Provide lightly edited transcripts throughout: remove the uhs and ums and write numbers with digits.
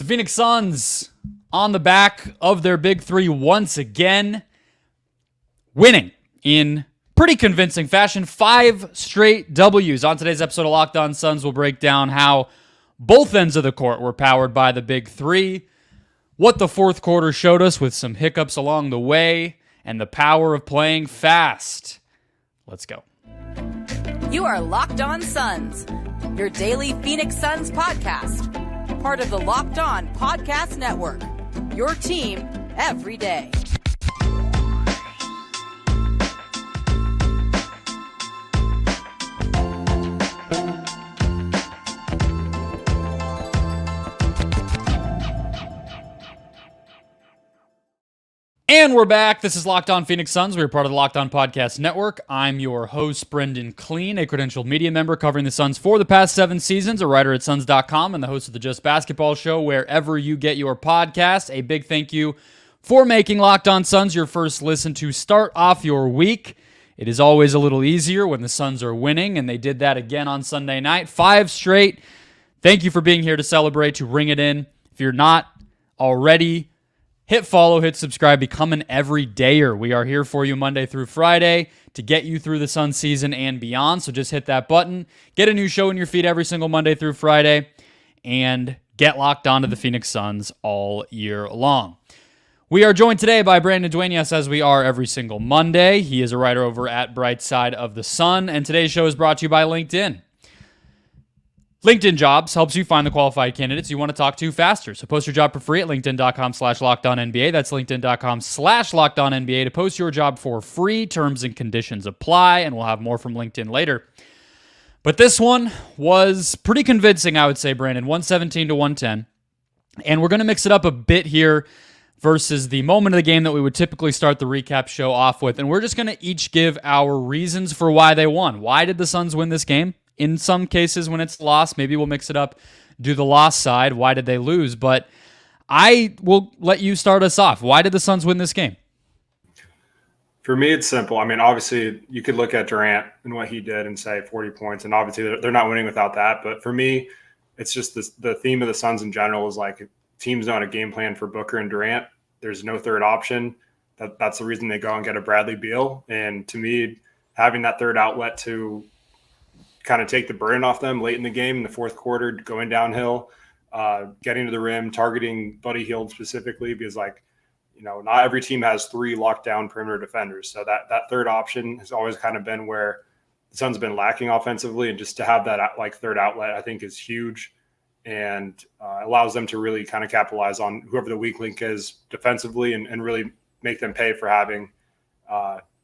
Phoenix Suns on the back of their big three once again, winning in pretty convincing fashion. 5 straight W's. On today's episode of Locked On Suns, we'll break down how both ends of the court were powered by the big three, what the fourth quarter showed us with some hiccups along the way, and the power of playing fast. Let's go. You are Locked On Suns, your daily Phoenix Suns podcast. Part of the Locked On Podcast Network, your team every day. And we're back. This is Locked On Phoenix Suns. We're part of the Locked On Podcast Network. I'm your host, Brendon Kleen, a credentialed media member covering the Suns for the past 7 seasons, a writer at Suns.com, and the host of the Just Basketball Show wherever you get your podcast. A big thank you for making Locked On Suns your first listen to start off your week. It is always a little easier when the Suns are winning, and they did that again on Sunday night. 5 straight. Thank you for being here to celebrate, to ring it in. If you're not already, hit follow, hit subscribe, become an everydayer. We are here for you Monday through Friday to get you through the Sun season and beyond. So just hit that button, get a new show in your feed every single Monday through Friday, and get locked onto the Phoenix Suns all year long. We are joined today by Brendon Dueñas, as we are every single Monday. He is a writer over at Bright Side of the Sun, and today's show is brought to you by LinkedIn. LinkedIn Jobs helps you find the qualified candidates you want to talk to faster. So post your job for free at linkedin.com/LockedOnNBA. That's linkedin.com/LockedOnNBA to post your job for free. Terms and conditions apply, and we'll have more from LinkedIn later. But this one was pretty convincing, I would say, Brandon, 117 to 110. And we're going to mix it up a bit here versus the moment of the game that we would typically start the recap show off with. And we're just going to each give our reasons for why they won. Why did the Suns win this game? In some cases, when it's lost, maybe we'll mix it up, do the loss side. Why did they lose? But I will let you start us off. Why did the Suns win this game? For me, it's simple. I mean, obviously, you could look at Durant and what he did and say 40 points, and obviously they're not winning without that. But for me, it's just the theme of the Suns in general is like teams don't have a game plan for Booker and Durant. There's no third option. That's the reason they go and get a Bradley Beal. And to me, having that third outlet to kind of take the burden off them late in the game in the fourth quarter, going downhill, getting to the rim, targeting Buddy Hield specifically, because not every team has 3 lockdown perimeter defenders. So that third option has always kind of been where the Suns have been lacking offensively, and just to have that third outlet, I think is huge, and allows them to really kind of capitalize on whoever the weak link is defensively, and really make them pay for having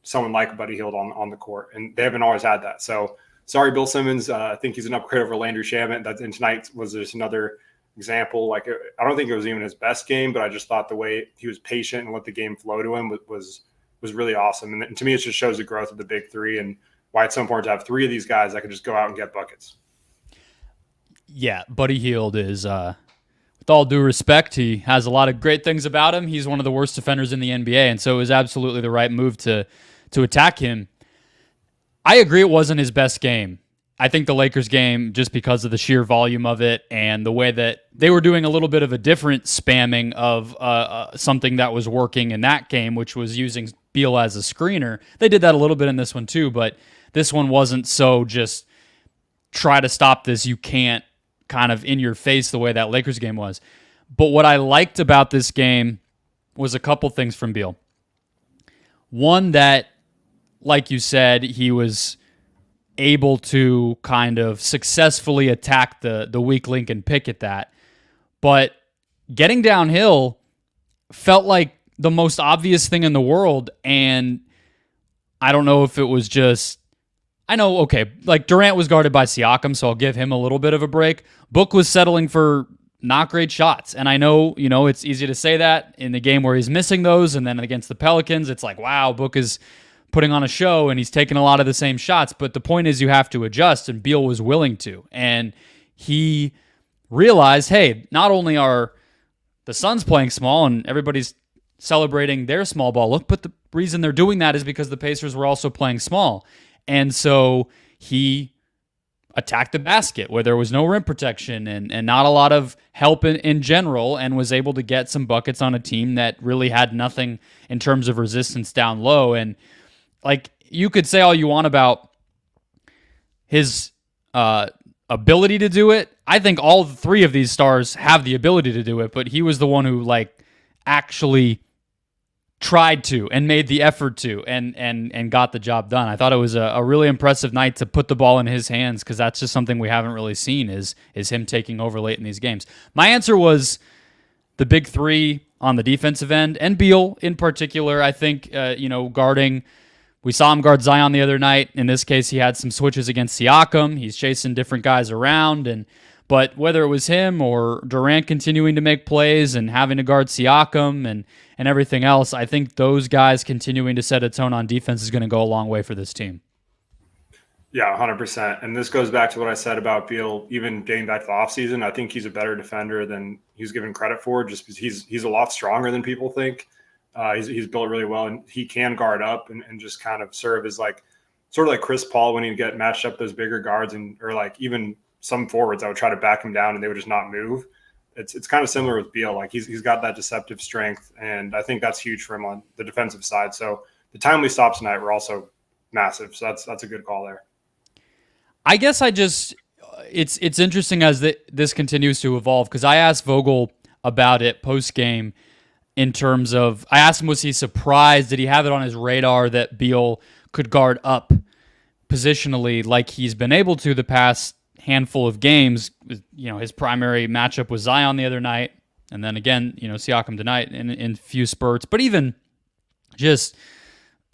someone like Buddy Hield on the court. And they haven't always had that. So sorry, Bill Simmons. I think he's an upgrade over Landry Shamet. And tonight was just another example. I don't think it was even his best game, but I just thought the way he was patient and let the game flow to him was really awesome. And to me, it just shows the growth of the big three and why it's so important to have 3 of these guys that can just go out and get buckets. Yeah, Buddy Hield is, with all due respect, he has a lot of great things about him. He's one of the worst defenders in the NBA, and so it was absolutely the right move to attack him. I agree it wasn't his best game. I think the Lakers game, just because of the sheer volume of it and the way that they were doing a little bit of a different spamming of something that was working in that game, which was using Beal as a screener. They did that a little bit in this one too, but this one wasn't so just try to stop this, you can't, kind of in your face the way that Lakers game was. But what I liked about this game was a couple things from Beal. One, that, like you said, he was able to kind of successfully attack the weak link and pick at that. But getting downhill felt like the most obvious thing in the world. And I don't know if it was just, Durant was guarded by Siakam, so I'll give him a little bit of a break. Book was settling for not great shots. And I know, it's easy to say that in the game where he's missing those. And then against the Pelicans, it's like, wow, Book is putting on a show and he's taking a lot of the same shots. But the point is you have to adjust, and Beal was willing to. And he realized, hey, not only are the Suns playing small and everybody's celebrating their small ball look, but the reason they're doing that is because the Pacers were also playing small. And so he attack the basket where there was no rim protection and not a lot of help in general, and was able to get some buckets on a team that really had nothing in terms of resistance down low. And like, you could say all you want about his ability to do it. I think all three of these stars have the ability to do it, but he was the one who like actually tried to and made the effort to and got the job done. I thought it was a really impressive night to put the ball in his hands, because that's just something we haven't really seen is him taking over late in these games. My answer was the big three on the defensive end, and Beal in particular. I think guarding. We saw him guard Zion the other night. In this case, he had some switches against Siakam. He's chasing different guys around, but whether it was him or Durant continuing to make plays and having to guard Siakam and everything else, I think those guys continuing to set a tone on defense is going to go a long way for this team. Yeah, 100%. And this goes back to what I said about Beal, even dating back to the offseason. I think he's a better defender than he's given credit for, just because he's a lot stronger than people think. He's built really well, and he can guard up and just kind of serve as like sort of like Chris Paul when he'd get matched up those bigger guards, or like even some forwards that would try to back him down and they would just not move. It's kind of similar with Beal. Like he's got that deceptive strength, and I think that's huge for him on the defensive side. So the timely stops tonight were also massive. So that's a good call there. I guess it's interesting as this continues to evolve, because I asked Vogel about it post game. In terms of, I asked him, was he surprised? Did he have it on his radar that Beal could guard up positionally like he's been able to the past handful of games? His primary matchup was Zion the other night, and then again, Siakam tonight in few spurts. But even just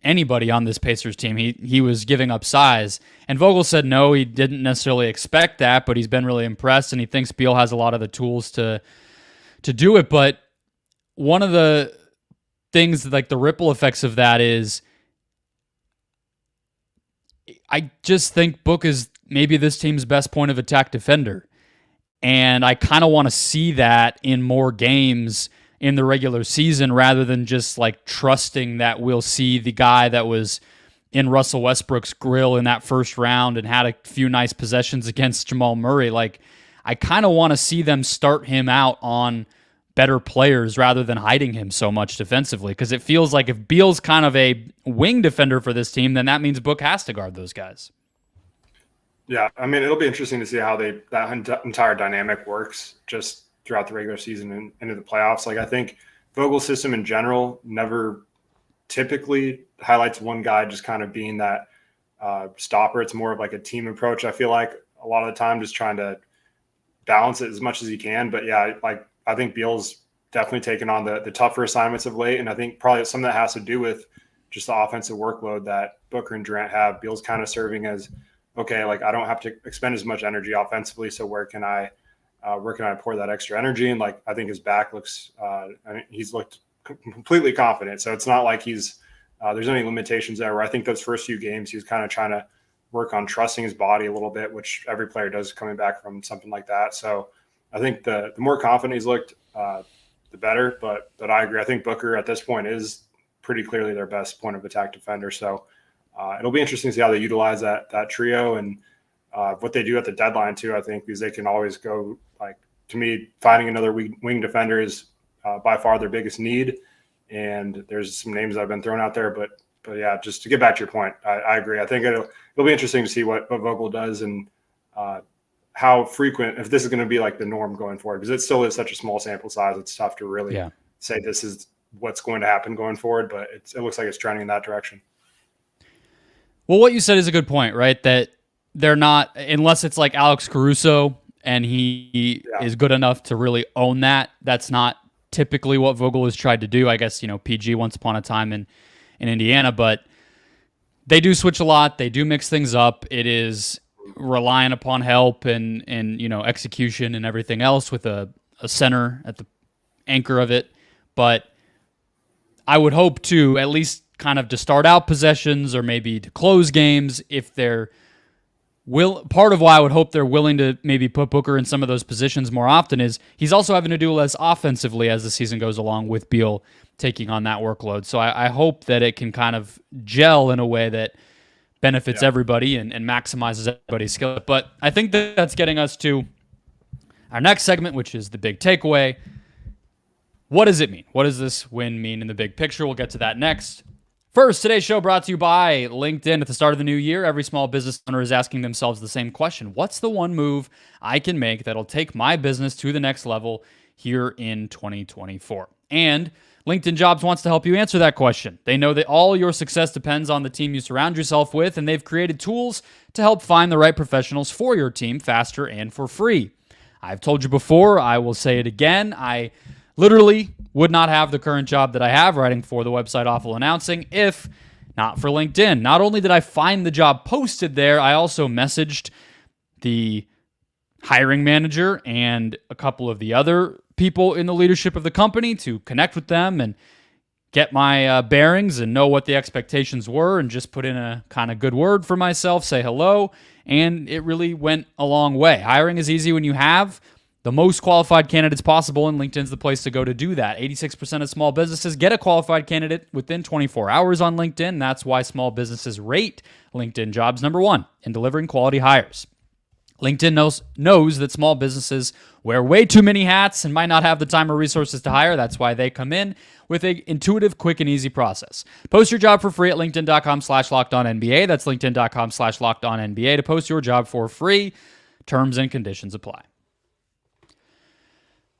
anybody on this Pacers team, he was giving up size. And Vogel said no, he didn't necessarily expect that, but he's been really impressed, and he thinks Beal has a lot of the tools to do it. But one of the things, like the ripple effects of that, is I just think Book is maybe this team's best point of attack defender. And I kind of want to see that in more games in the regular season, rather than just like trusting that we'll see the guy that was in Russell Westbrook's grill in that first round and had a few nice possessions against Jamal Murray. Like, I kind of want to see them start him out on better players rather than hiding him so much defensively, because it feels like if Beal's kind of a wing defender for this team, then that means Book has to guard those guys. Yeah, I mean, it'll be interesting to see how that entire dynamic works just throughout the regular season and into the playoffs. Like, I think Vogel's system in general never typically highlights one guy just kind of being that stopper. It's more of like a team approach. I feel like a lot of the time just trying to balance it as much as he can. But yeah, like, I think Beal's definitely taken on the tougher assignments of late, and I think probably some of that has to do with just the offensive workload that Booker and Durant have. Beal's kind of serving as, okay, like I don't have to expend as much energy offensively, so where can I pour that extra energy? And like I think his back looks, he's looked completely confident. So it's not like there's any limitations there. Where I think those first few games he was kind of trying to work on trusting his body a little bit, which every player does coming back from something like that. So I think the more confident he's looked, the better. But I agree. I think Booker at this point is pretty clearly their best point of attack defender. So it'll be interesting to see how they utilize that trio and what they do at the deadline too. I think because they can always go, like, to me, finding another wing defender is by far their biggest need. And there's some names that have been thrown out there, but yeah, just to get back to your point, I agree. I think it'll be interesting to see what Vogel does and how frequent, if this is going to be like the norm going forward, because it still is such a small sample size. It's tough to really say this is what's going to happen going forward, but it looks like it's trending in that direction. Well, what you said is a good point, right? That they're not, unless it's like Alex Caruso and he is good enough to really own that. That's not typically what Vogel has tried to do. I guess, PG once upon a time in Indiana, but they do switch a lot. They do mix things up. It is relying upon help and execution and everything else with a center at the anchor of it. But I would hope to at least kind of to start out possessions or maybe to close games if they're part of why I would hope they're willing to maybe put Booker in some of those positions more often is he's also having to do less offensively as the season goes along with Beal taking on that workload. So I hope that it can kind of gel in a way that benefits everybody and maximizes everybody's skill. But I think that's getting us to our next segment, which is the big takeaway. What does it mean? What does this win mean in the big picture? We'll get to that next. First, today's show brought to you by LinkedIn. At the start of the new year, every small business owner is asking themselves the same question. What's the one move I can make that'll take my business to the next level here in 2024? And LinkedIn Jobs wants to help you answer that question. They know that all your success depends on the team you surround yourself with, and they've created tools to help find the right professionals for your team faster and for free. I've told you before, I will say it again. I literally would not have the current job that I have writing for the website Awful Announcing if not for LinkedIn. Not only did I find the job posted there, I also messaged the hiring manager and a couple of the other people in the leadership of the company to connect with them and get my bearings and know what the expectations were and just put in a kind of good word for myself, say hello, and it really went a long way. Hiring is easy when you have the most qualified candidates possible, and LinkedIn's the place to go to do that. 86% of small businesses get a qualified candidate within 24 hours on LinkedIn. That's why small businesses rate LinkedIn Jobs number one in delivering quality hires. LinkedIn knows that small businesses wear way too many hats and might not have the time or resources to hire. That's why they come in with an intuitive, quick, and easy process. Post your job for free at linkedin.com/LockedOnNBA. That's linkedin.com/LockedOnNBA to post your job for free. Terms and conditions apply.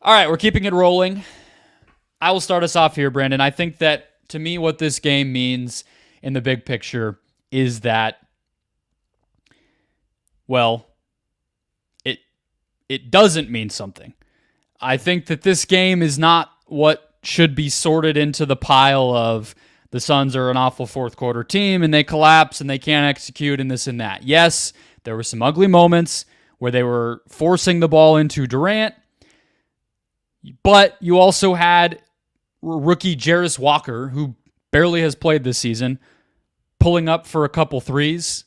All right, we're keeping it rolling. I will start us off here, Brandon. I think that, to me, what this game means in the big picture is that, well, it doesn't mean something. I think that this game is not what should be sorted into the pile of the Suns are an awful fourth quarter team and they collapse and they can't execute and this and that. Yes, there were some ugly moments where they were forcing the ball into Durant, but you also had rookie Jarace Walker, who barely has played this season, pulling up for a couple threes,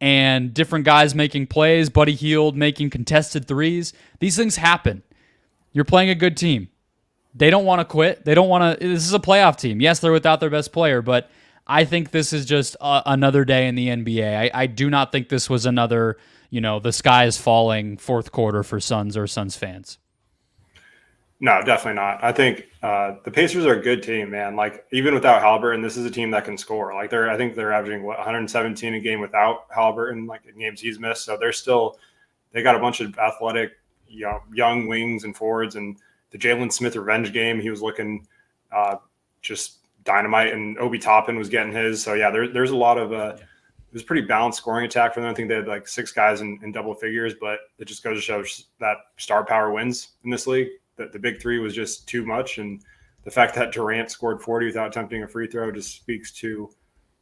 and different guys making plays, Buddy Hield making contested threes. These things happen. You're playing a good team. They don't want to quit. They don't want to. This is a playoff team. Yes, they're without their best player, but I think this is just another day in the NBA. I do not think this was another, the sky is falling fourth quarter for Suns or Suns fans. No, definitely not. I think the Pacers are a good team, man. Like, even without Haliburton, this is a team that can score. Like, I think they're averaging 117 a game without Haliburton, like in games he's missed. So they got a bunch of athletic, young wings and forwards. And the Jalen Smith revenge game, he was looking just dynamite, and Obi Toppin was getting his. So yeah, there's a lot of it was a pretty balanced scoring attack for them. I think they had like 6 guys in double figures, but it just goes to show that star power wins in this league. That the big three was just too much, and the fact that Durant scored 40 without attempting a free throw just speaks to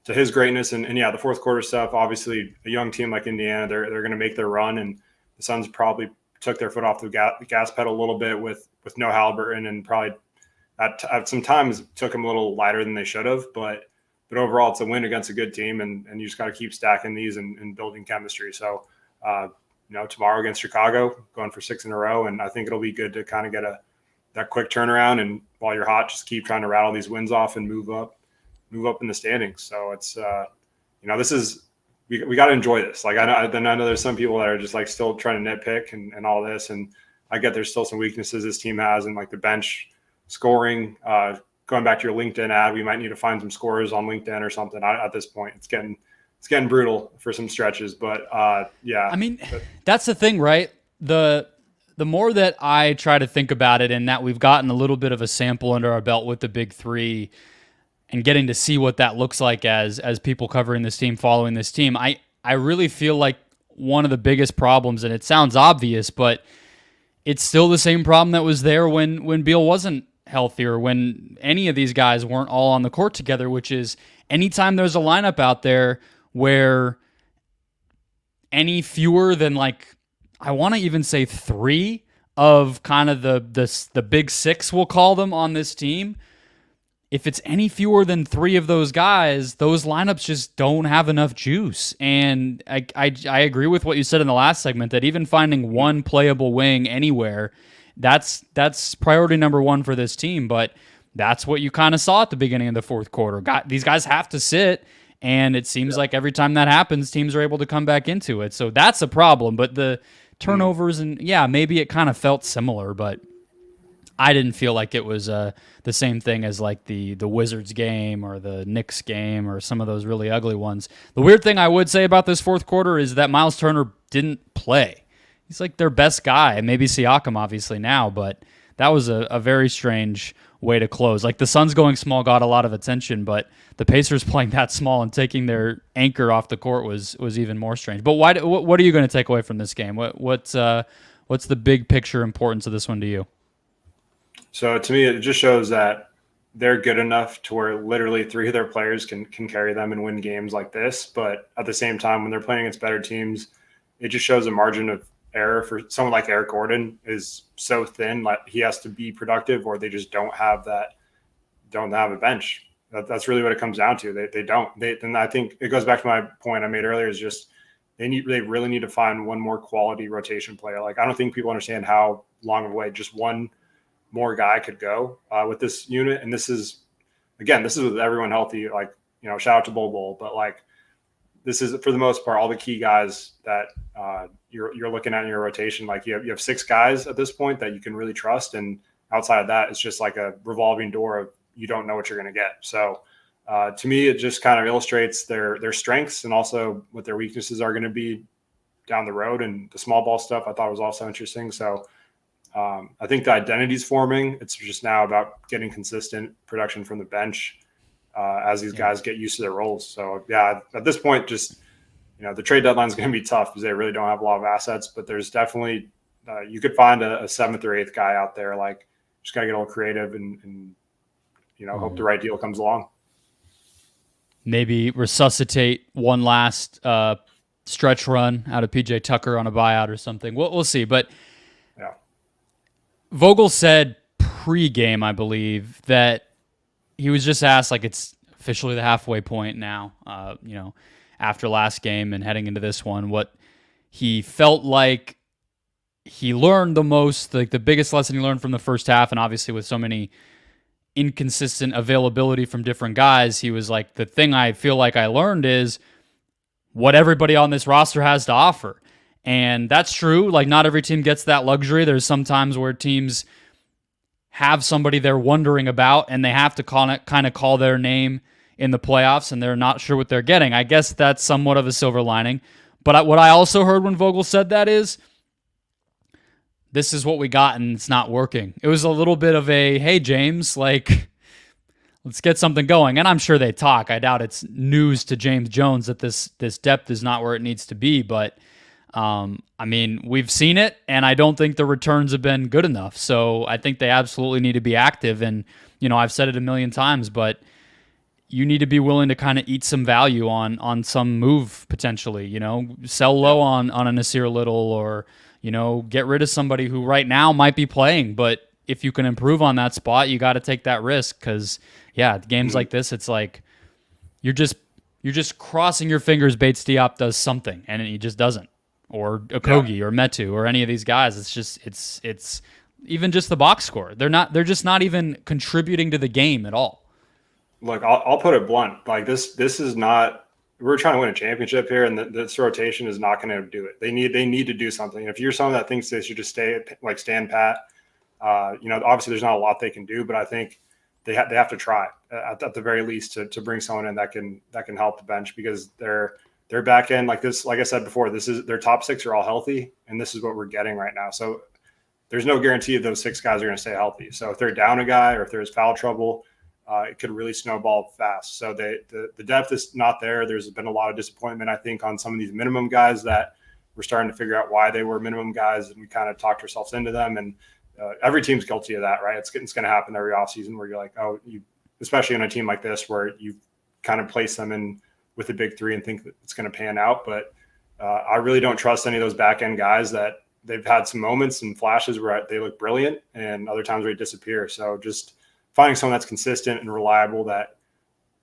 his greatness. And yeah, the fourth quarter stuff. Obviously, a young team like Indiana, they're going to make their run, and the Suns probably took their foot off the gas pedal a little bit with no Haliburton, and probably at some times took them a little lighter than they should have. But overall, it's a win against a good team, and you just got to keep stacking these and building chemistry. So. Tomorrow against Chicago, going for 6 in a row. And I think it'll be good to kind of get that quick turnaround. And while you're hot, just keep trying to rattle these wins off and move up in the standings. So it's, this is, we got to enjoy this. Like, I know there's some people that are just like still trying to nitpick and all this. And I get there's still some weaknesses this team has, and like the bench scoring, going back to your LinkedIn ad, we might need to find some scorers on LinkedIn or something. At this point, it's getting brutal for some stretches, but yeah. I mean, that's the thing, right? The more that I try to think about it, and that we've gotten a little bit of a sample under our belt with the big three and getting to see what that looks like as people covering this team, following this team, I really feel like one of the biggest problems, and it sounds obvious, but it's still the same problem that was there when Beal wasn't healthy, or when any of these guys weren't all on the court together, which is anytime there's a lineup out there where any fewer than, like, I want to even say 3 of kind of the big 6, we'll call them, on this team, if it's any fewer than 3 of those guys, those lineups just don't have enough juice. And I agree with what you said in the last segment, that even finding one playable wing anywhere, that's priority number 1 for this team. But that's what you kind of saw at the beginning of the fourth quarter. These guys have to sit. And it seems like every time that happens, teams are able to come back into it. So that's a problem. But the turnovers, and maybe it kind of felt similar, but I didn't feel like it was the same thing as like the Wizards game or the Knicks game or some of those really ugly ones. The weird thing I would say about this fourth quarter is that Miles Turner didn't play. He's like their best guy. Maybe Siakam obviously now, but that was a very strange way to close. Like the Suns going small got a lot of attention, but the Pacers playing that small and taking their anchor off the court was even more strange. But why? What are you going to take away from this game? What's the big picture importance of this one to you? So to me, it just shows that they're good enough to where literally three of their players can carry them and win games like this. But at the same time, when they're playing against better teams, it just shows a margin of error for someone like Eric Gordon is so thin. Like he has to be productive, or they just don't have a bench. That's really what it comes down to. They don't. And I think it goes back to my point I made earlier is just they really need to find one more quality rotation player. Like I don't think people understand how long of a way just one more guy could go with this unit. And this is with everyone healthy. Like, shout out to Bol, but like this is for the most part all the key guys that you're looking at in your rotation. Like you have 6 guys at this point that you can really trust, and outside of that, it's just like a revolving door of you don't know what you're going to get. So to me, it just kind of illustrates their strengths and also what their weaknesses are going to be down the road. And the small ball stuff I thought was also interesting. So I think the identity's forming. It's just now about getting consistent production from the bench as these guys get used to their roles. So at this point, just the trade deadline is going to be tough because they really don't have a lot of assets. But there's definitely you could find a 7th or 8th guy out there. Like just got to get a little creative and hope the right deal comes along. Maybe resuscitate one last stretch run out of PJ Tucker on a buyout or something. We'll see. But Vogel said pre-game, I believe, that he was just asked, like, it's officially the halfway point now, after last game and heading into this one, what he felt like he learned the most, like the biggest lesson he learned from the first half, and obviously with so many inconsistent availability from different guys, he was like, the thing I feel like I learned is what everybody on this roster has to offer. And that's true. Like, not every team gets that luxury. There's some times where teams have somebody they're wondering about and they have to kind of call their name in the playoffs and they're not sure what they're getting. I guess that's somewhat of a silver lining. But what I also heard when Vogel said that is, this is what we got and it's not working. It was a little bit of a, hey, James, like, let's get something going. And I'm sure they talk. I doubt it's news to James Jones that this depth is not where it needs to be. But we've seen it, and I don't think the returns have been good enough. So I think they absolutely need to be active. And, I've said it a million times, but you need to be willing to kind of eat some value on some move potentially, sell low on a Nasir Little or, get rid of somebody who right now might be playing. But if you can improve on that spot, you got to take that risk because, games like this, it's like you're just crossing your fingers Bates Diop does something, and he just doesn't. Or Okogie or Metu or any of these guys. It's even just the box score. They're just not even contributing to the game at all. Look, I'll put it blunt. Like this is not. We're trying to win a championship here, and this rotation is not going to do it. They need to do something. If you're someone that thinks they should just stand pat, obviously there's not a lot they can do, but I think they have to try at the very least to bring someone in that can help the bench because their back end, like this, like I said before, this is their top 6 are all healthy, and this is what we're getting right now. So there's no guarantee those 6 guys are going to stay healthy. So if they're down a guy or if there's foul trouble, it could really snowball fast. So the depth is not there. There's been a lot of disappointment, I think, on some of these minimum guys that we're starting to figure out why they were minimum guys, and we kind of talked ourselves into them. And every team's guilty of that, right? It's going to happen every offseason where you're like, especially on a team like this where you kind of place them in with the big 3 and think that it's going to pan out. But I really don't trust any of those back end guys that they've had some moments and flashes where they look brilliant and other times where they disappear. So just finding someone that's consistent and reliable that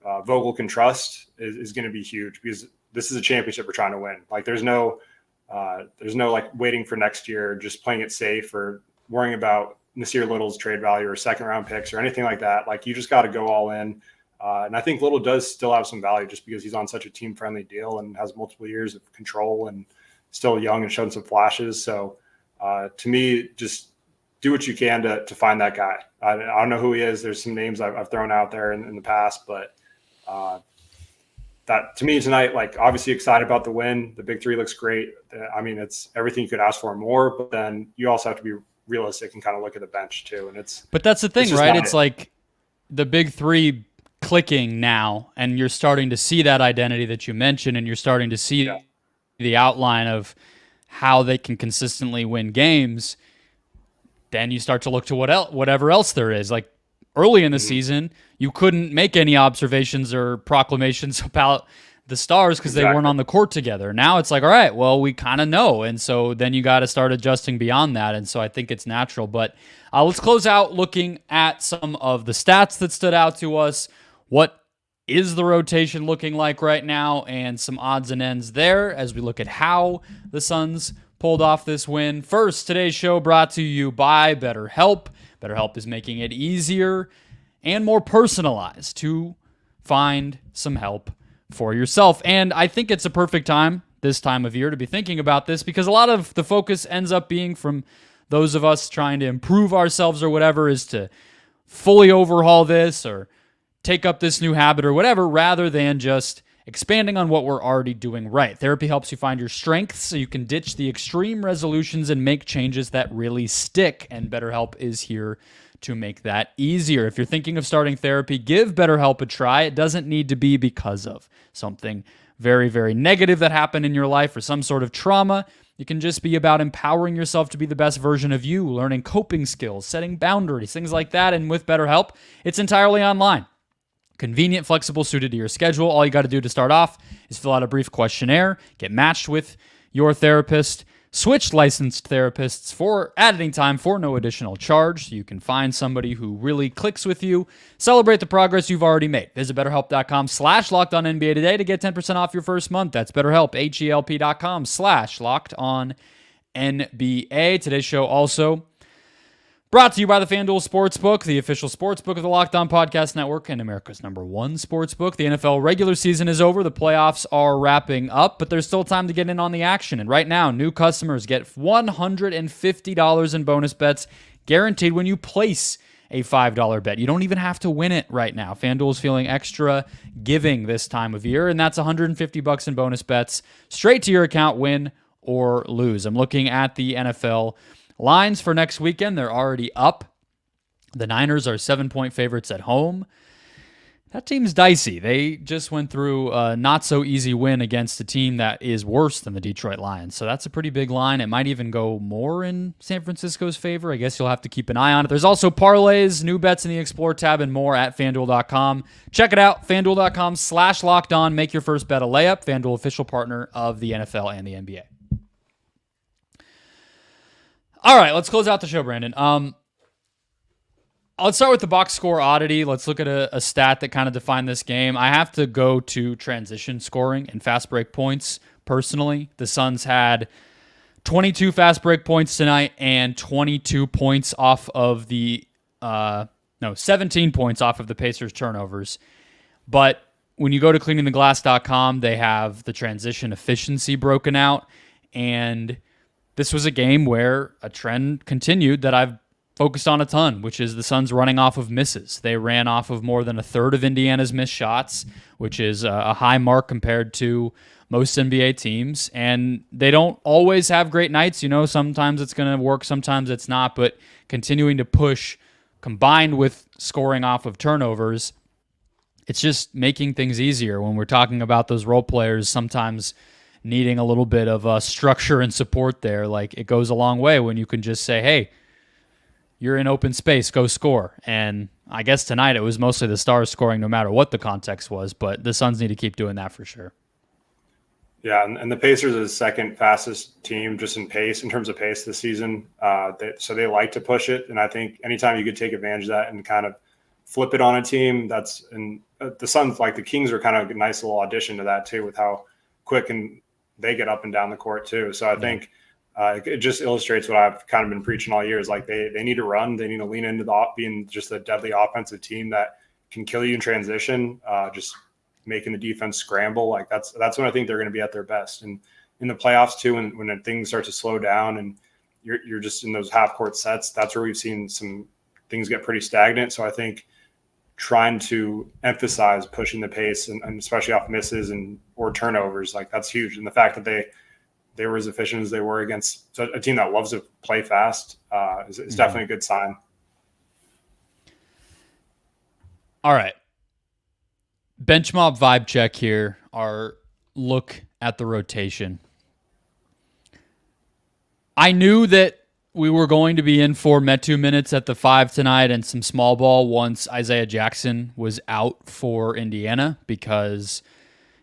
Vogel can trust is going to be huge because this is a championship we're trying to win. Like there's no like waiting for next year, just playing it safe or worrying about Nasir Little's trade value or second round picks or anything like that. Like you just got to go all in. And I think Little does still have some value just because he's on such a team-friendly deal and has multiple years of control and still young and showing some flashes. So to me, just do what you can to find that guy. I don't know who he is. There's some names I've thrown out there in the past, but that to me tonight, like obviously excited about the win. The big three looks great. I mean, it's everything you could ask for and more, but then you also have to be realistic and kind of look at the bench too. And but that's the thing, right? It's like the big three clicking now, and you're starting to see that identity that you mentioned, and you're starting to see the outline of how they can consistently win games. Then you start to look to whatever else there is. Like early in the season, you couldn't make any observations or proclamations about the Stars because they weren't on the court together. Now it's like, all right, well, we kind of know. And so then you got to start adjusting beyond that. And so I think it's natural. But let's close out looking at some of the stats that stood out to us. What is the rotation looking like right now? And some odds and ends there as we look at how the Suns pulled off this win. First, today's show brought to you by Betterhelp. Betterhelp is making it easier and more personalized to find some help for yourself. And I think it's a perfect time, this time of year, to be thinking about this because a lot of the focus ends up being from those of us trying to improve ourselves or whatever is to fully overhaul this or take up this new habit or whatever, rather than just expanding on what we're already doing right. Therapy helps you find your strengths so you can ditch the extreme resolutions and make changes that really stick. And BetterHelp is here to make that easier. If you're thinking of starting therapy, give BetterHelp a try. It doesn't need to be because of something very, very negative that happened in your life or some sort of trauma. It can just be about empowering yourself to be the best version of you, learning coping skills, setting boundaries, things like that. And with BetterHelp, it's entirely online. Convenient, flexible, suited to your schedule. All you got to do to start off is fill out a brief questionnaire, get matched with your therapist, switch licensed therapists at any time for no additional charge, so you can find somebody who really clicks with you. Celebrate the progress you've already made. Visit BetterHelp.com/LockedOnNBA today to get 10% off your first month. That's BetterHelp, HELP.com/LockedOnNBA. Today's show also brought to you by the FanDuel Sportsbook, the official sportsbook of the Locked On Podcast Network and America's #1 sportsbook. The NFL regular season is over. The playoffs are wrapping up, but there's still time to get in on the action. And right now, new customers get $150 in bonus bets guaranteed when you place a $5 bet. You don't even have to win it right now. FanDuel is feeling extra giving this time of year, and that's $150 in bonus bets straight to your account, win or lose. I'm looking at the NFL lines for next weekend. They're already up. The Niners are 7-point favorites at home. That team's dicey. They just went through a not-so-easy win against a team that is worse than the Detroit Lions. So that's a pretty big line. It might even go more in San Francisco's favor. I guess you'll have to keep an eye on it. There's also parlays, new bets in the Explore tab, and more at FanDuel.com. Check it out, FanDuel.com/LockedOn. Make your first bet a layup. FanDuel, official partner of the NFL and the NBA. All right, let's close out the show, Brandon. Let's start with the box score oddity. Let's look at a stat that kind of defined this game. I have to go to transition scoring and fast break points. Personally, the Suns had 22 fast break points tonight and 22 points off of 17 points off of the Pacers' turnovers. But when you go to cleaningtheglass.com, they have the transition efficiency broken out, and this was a game where a trend continued that I've focused on a ton, which is the Suns running off of misses. They ran off of more than a third of Indiana's missed shots, which is a high mark compared to most NBA teams. And they don't always have great nights. You know, sometimes it's going to work, sometimes it's not. But continuing to push, combined with scoring off of turnovers, it's just making things easier when we're talking about those role players sometimes needing a little bit of structure and support there. Like, it goes a long way when you can just say, hey, you're in open space, go score. And I guess tonight it was mostly the Stars scoring no matter what the context was, but the Suns need to keep doing that for sure. Yeah, and the Pacers are the second fastest team just in pace, in terms of pace this season. So they like to push it, and I think anytime you could take advantage of that and kind of flip it on a team, the Suns, like the Kings, are kind of a nice little addition to that too, with how quick and they get up and down the court too. So I think it just illustrates what I've kind of been preaching all year is like they need to run. They need to lean into being just a deadly offensive team that can kill you in transition, just making the defense scramble. Like that's when I think they're going to be at their best. And in the playoffs too, when things start to slow down and you're just in those half court sets, that's where we've seen some things get pretty stagnant. So I think trying to emphasize pushing the pace and especially off misses or turnovers, like that's huge. And the fact that they were as efficient as they were against a team that loves to play fast is definitely a good sign. All right. Bench mob vibe check here. Our look at the rotation. I knew that we were going to be in for Metu minutes at the 5 tonight and some small ball once Isaiah Jackson was out for Indiana because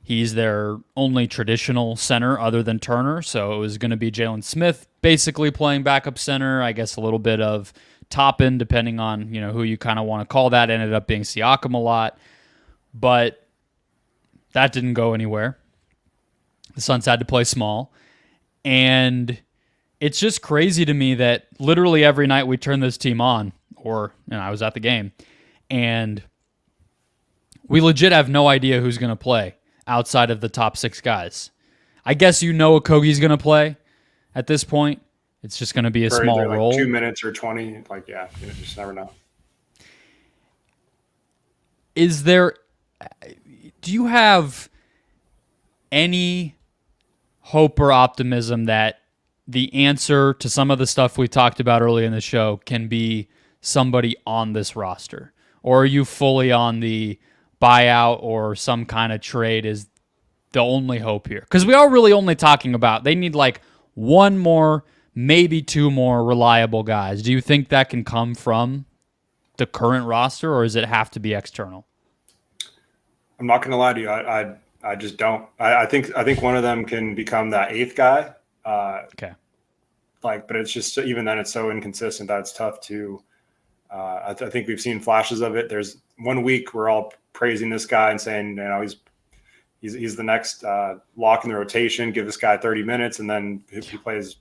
he's their only traditional center other than Turner. So it was going to be Jalen Smith basically playing backup center. I guess a little bit of top end depending on who you kind of want to call that. Ended up being Siakam a lot, but that didn't go anywhere. The Suns had to play small, and it's just crazy to me that literally every night we turn this team on, or I was at the game, and we legit have no idea who's going to play outside of the top 6 guys. I guess Okogie's going to play at this point. It's just going to be a small role. 2 minutes or 20. Like, yeah, you just never know. Do you have any hope or optimism that the answer to some of the stuff we talked about early in the show can be somebody on this roster? Or are you fully on the buyout or some kind of trade is the only hope here? Because we are really only talking about they need like one more, maybe 2 more reliable guys. Do you think that can come from the current roster, or does it have to be external? I'm not going to lie to you. I just don't. I think one of them can become that 8th guy. Okay. But it's just, even then it's so inconsistent that it's tough to, I think we've seen flashes of it. There's 1 week we're all praising this guy and saying, he's the next lock in the rotation, give this guy 30 minutes. And then if he plays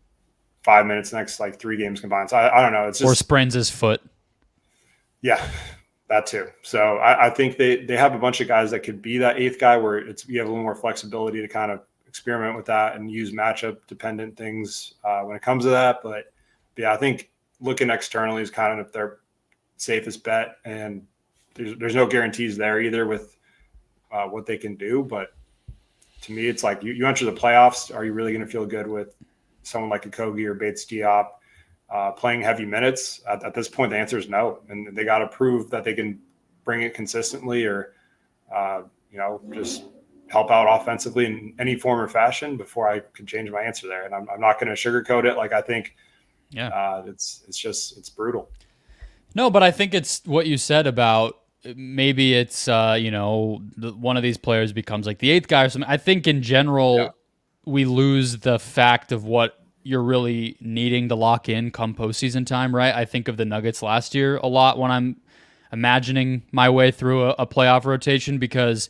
5 minutes next, 3 games combined. So I don't know. It's just, or sprains his foot. Yeah, that too. So I think they have a bunch of guys that could be that 8th guy where you have a little more flexibility to kind of experiment with that and use matchup dependent things when it comes to that. But yeah, I think looking externally is kind of their safest bet, and there's no guarantees there either with what they can do. But to me, it's like you enter the playoffs. Are you really going to feel good with someone like Okogie or Bates Diop playing heavy minutes? At this point, the answer is no, and they got to prove that they can bring it consistently, or just help out offensively in any form or fashion before I can change my answer there. And I'm not going to sugarcoat it. I think, it's brutal. No, but I think it's what you said about maybe it's, one of these players becomes like the 8th guy or something. I think in general, we lose the fact of what you're really needing to lock in come postseason time, right? I think of the Nuggets last year a lot when I'm imagining my way through a playoff rotation, because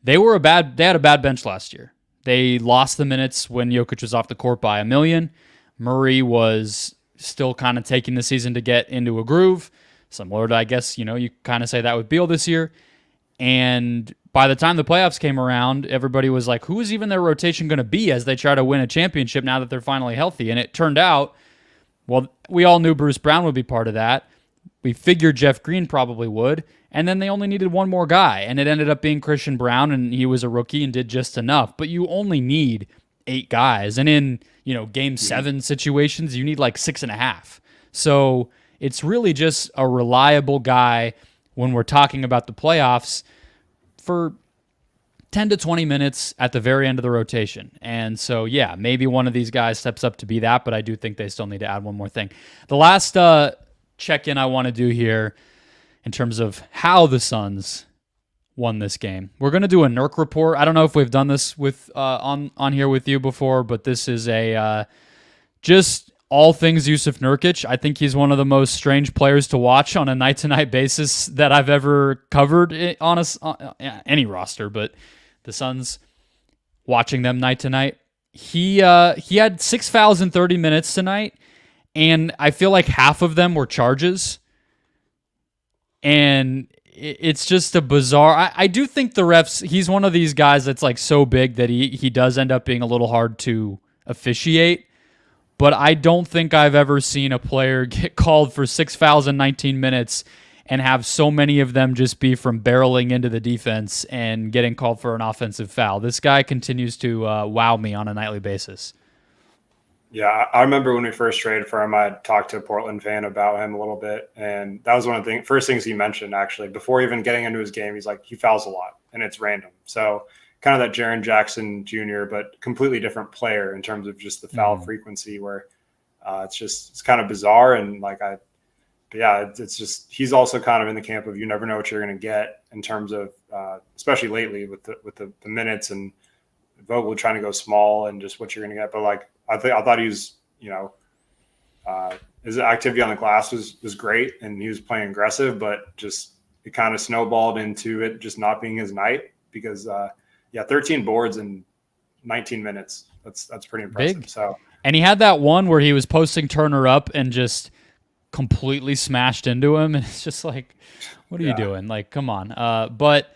they had a bad bench last year. They lost the minutes when Jokic was off the court by 1 million. Murray was still kind of taking the season to get into a groove. Similar to, I guess, you kind of say that with Beal this year. And by the time the playoffs came around, everybody was like, who is even their rotation going to be as they try to win a championship now that they're finally healthy? And it turned out, well, we all knew Bruce Brown would be part of that. We figured Jeff Green probably would. And then they only needed one more guy, and it ended up being Christian Brown, and he was a rookie and did just enough. But you only need 8 guys. And in, game 7 situations, you need 6.5. So it's really just a reliable guy when we're talking about the playoffs for 10 to 20 minutes at the very end of the rotation. And so, yeah, maybe one of these guys steps up to be that, but I do think they still need to add one more thing. The last check-in I want to do here in terms of how the Suns won this game. We're going to do a Nurk report. I don't know if we've done this with on here with you before, but this is a just all things Yusuf Nurkic. I think he's one of the most strange players to watch on a night-to-night basis that I've ever covered on any roster, but the Suns, watching them night to night, he had 6 fouls in 30 minutes tonight, and I feel like half of them were charges. And it's just a bizarre. I do think the refs, he's one of these guys that's like so big that he does end up being a little hard to officiate. But I don't think I've ever seen a player get called for 6 fouls in 19 minutes and have so many of them just be from barreling into the defense and getting called for an offensive foul. This guy continues to wow me on a nightly basis. Yeah, I remember when we first traded for him, I talked to a Portland fan about him a little bit, and that was one of the first things he mentioned, actually. Before even getting into his game, he's like, he fouls a lot, and it's random. So kind of that Jaren Jackson Jr., but completely different player in terms of just the foul frequency, where it's kind of bizarre. And it's just, he's also kind of in the camp of you never know what you're going to get in terms of, especially lately with the minutes and Vogel trying to go small and just what you're going to get. But I thought he was, his activity on the glass was great and he was playing aggressive, but just it kind of snowballed into it just not being his night because 13 boards in 19 minutes. That's pretty impressive. Big. So, and he had that one where he was posting Turner up and just completely smashed into him. And it's just like, what are you doing? Like, come on. But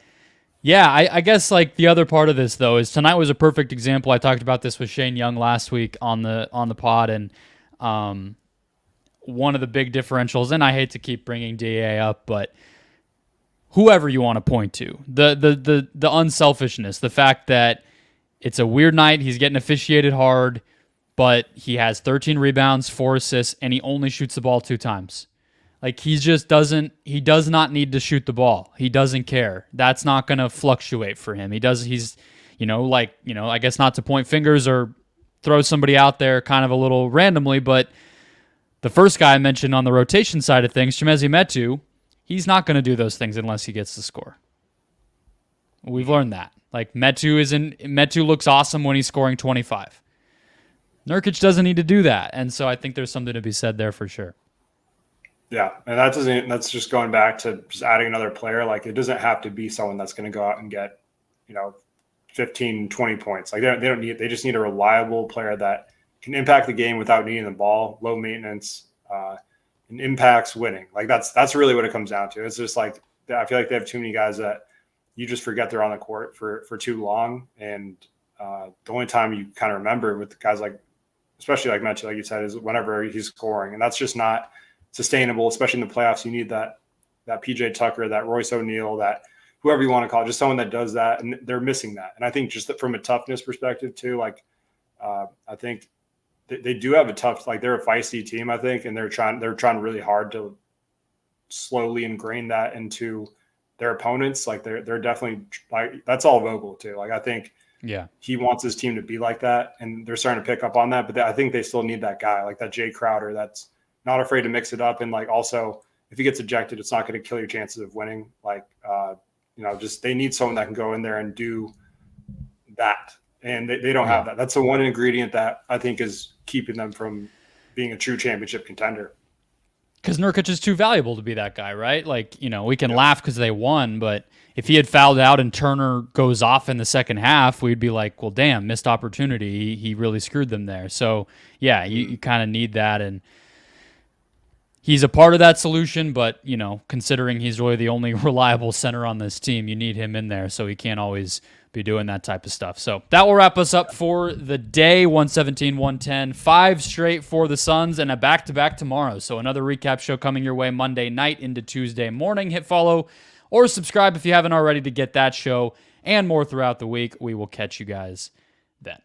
yeah, I guess like the other part of this though is tonight was a perfect example. I talked about this with Shane Young last week on the pod, and one of the big differentials, and I hate to keep bringing DA up, but whoever you want to point to, the unselfishness, the fact that it's a weird night, he's getting officiated hard, but he has 13 rebounds, 4 assists, and he only shoots the ball 2 times. Like, he does not need to shoot the ball. He doesn't care. That's not going to fluctuate for him. I guess not to point fingers or throw somebody out there kind of a little randomly, but the first guy I mentioned on the rotation side of things, Jase Medical, he's not going to do those things unless he gets the score. We've learned that. Like, Medical looks awesome when he's scoring 25. Nurkic doesn't need to do that, and so I think there's something to be said there for sure. Yeah, and that's just going back to just adding another player. Like, it doesn't have to be someone that's going to go out and get, 15, 20 points. Like, they just need a reliable player that can impact the game without needing the ball, low maintenance, and impacts winning. Like, that's really what it comes down to. It's just like, I feel like they have too many guys that you just forget they're on the court for too long. And the only time you kind of remember with guys like, especially like Metcalf, like you said, is whenever he's scoring. And that's just not sustainable, especially in the playoffs. You need that PJ Tucker, that Royce O'Neal, that whoever you want to call it, just someone that does that. And they're missing that. And I think just from a toughness perspective too, like I think they do have a tough, like they're a feisty team, I think. And they're trying really hard to slowly ingrain that into their opponents. Like they're definitely like, that's all Vogel too. Like, I think he wants his team to be like that. And they're starting to pick up on that, but I think they still need that guy, like that Jay Crowder, that's not afraid to mix it up. And like, also if he gets ejected, it's not going to kill your chances of winning. Like, just, they need someone that can go in there and do that. And they don't have that. That's the one ingredient that I think is keeping them from being a true championship contender. Because Nurkic is too valuable to be that guy, right? Like, we can laugh because they won, but if he had fouled out and Turner goes off in the second half, we'd be like, well, damn, missed opportunity. He really screwed them there. So, yeah, you kind of need that. And he's a part of that solution, but, considering he's really the only reliable center on this team, you need him in there, so he can't always be doing that type of stuff. So that will wrap us up for the day. 117-110, 5 straight for the Suns, and a back-to-back tomorrow. So another recap show coming your way Monday night into Tuesday morning. Hit follow or subscribe if you haven't already to get that show and more throughout the week. We will catch you guys then.